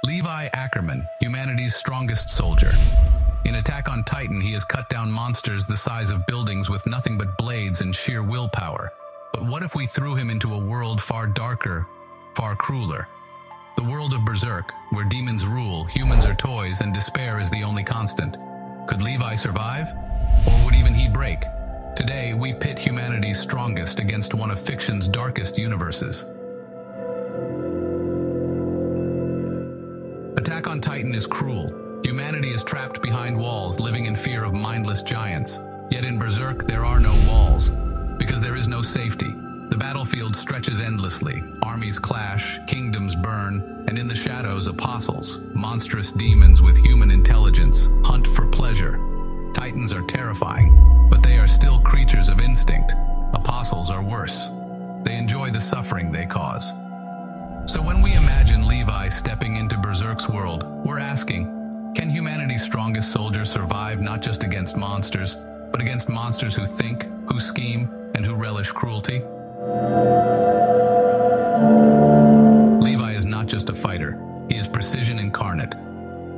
Levi Ackerman, humanity's strongest soldier. In Attack on Titan, he has cut down monsters the size of buildings with nothing but blades and sheer willpower. But what if we threw him into a world far darker, far crueler? The world of Berserk, where demons rule, humans are toys, and despair is the only constant. Could Levi survive? Or would even he break? Today, we pit humanity's strongest against one of fiction's darkest universes. Attack on Titan is cruel. Humanity is trapped behind walls, living in fear of mindless giants. Yet in Berserk, there are no walls, because there is no safety. The battlefield stretches endlessly. Armies clash, kingdoms burn, and in the shadows, apostles, monstrous demons with human intelligence, hunt for pleasure. Titans are terrifying, but they are still creatures of instinct. Apostles are worse. They enjoy the suffering they cause. So when we imagine Levi stepping into Berserk's world, we're asking, can humanity's strongest soldiers survive not just against monsters, but against monsters who think, who scheme, and who relish cruelty? Levi is not just a fighter, he is precision incarnate.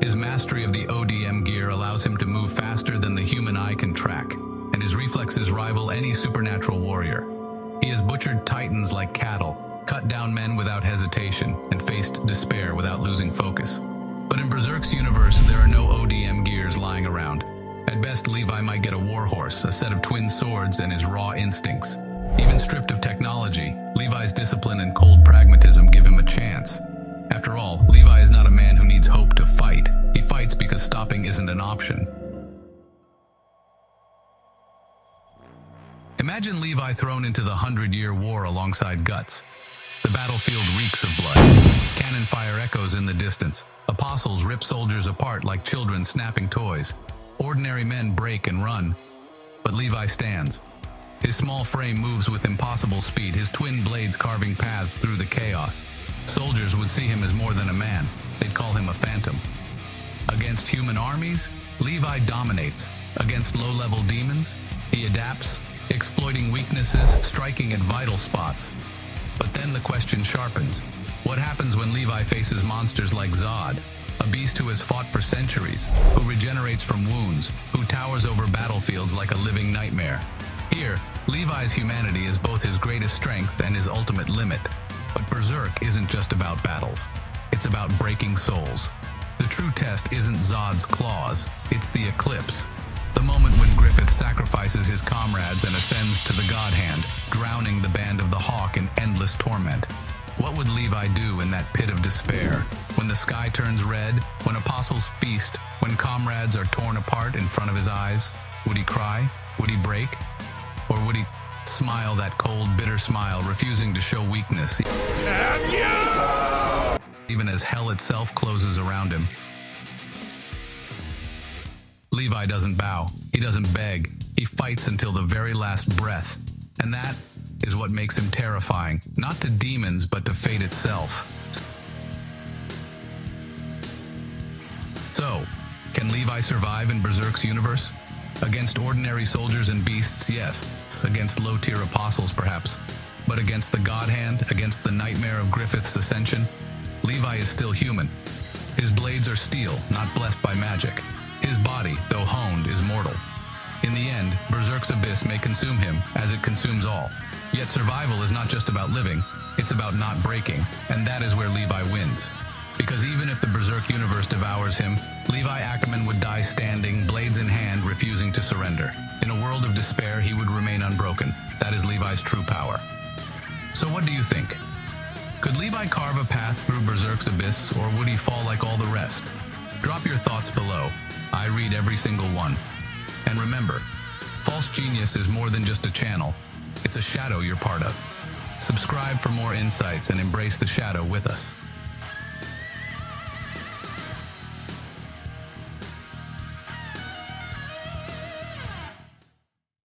His mastery of the ODM gear allows him to move faster than the human eye can track, and his reflexes rival any supernatural warrior. He has butchered titans like cattle, cut down men without hesitation, and faced despair without losing focus. But in Berserk's universe, there are no ODM gears lying around. At best, Levi might get a warhorse, a set of twin swords, and his raw instincts. Even stripped of technology, Levi's discipline and cold pragmatism give him a chance. After all, Levi is not a man who needs hope to fight. He fights because stopping isn't an option. Imagine Levi thrown into the 100-Year War alongside Guts. The battlefield reeks of blood. Cannon fire echoes in the distance. Apostles rip soldiers apart like children snapping toys. Ordinary men break and run. But Levi stands. His small frame moves with impossible speed, his twin blades carving paths through the chaos. Soldiers would see him as more than a man. They'd call him a phantom. Against human armies, Levi dominates. Against low-level demons, he adapts, exploiting weaknesses, striking at vital spots. But then the question sharpens. What happens when Levi faces monsters like Zodd, a beast who has fought for centuries, who regenerates from wounds, who towers over battlefields like a living nightmare? Here, Levi's humanity is both his greatest strength and his ultimate limit. But Berserk isn't just about battles. It's about breaking souls. The true test isn't Zodd's claws, it's the Eclipse. The moment when Griffith sacrifices his comrades and ascends to the God Hand, drowning the band of the Hawk in endless torment. What would Levi do in that pit of despair? When the sky turns red, when apostles feast, when comrades are torn apart in front of his eyes? Would he cry? Would he break? Or would he smile that cold, bitter smile, refusing to show weakness? Even as hell itself closes around him. Levi doesn't bow. He doesn't beg. He fights until the very last breath. And that is what makes him terrifying, not to demons, but to fate itself. So, can Levi survive in Berserk's universe? Against ordinary soldiers and beasts, yes. Against low-tier apostles, perhaps. But against the God Hand, against the nightmare of Griffith's ascension, Levi is still human. His blades are steel, not blessed by magic. His body, though honed, is mortal. In the end, Berserk's abyss may consume him, as it consumes all. Yet survival is not just about living, it's about not breaking, and that is where Levi wins. Because even if the Berserk universe devours him, Levi Ackerman would die standing, blades in hand, refusing to surrender. In a world of despair, he would remain unbroken. That is Levi's true power. So what do you think? Could Levi carve a path through Berserk's abyss, or would he fall like all the rest? Drop your thoughts below. I read every single one. And remember, False Genius is more than just a channel. It's a shadow you're part of. Subscribe for more insights and embrace the shadow with us.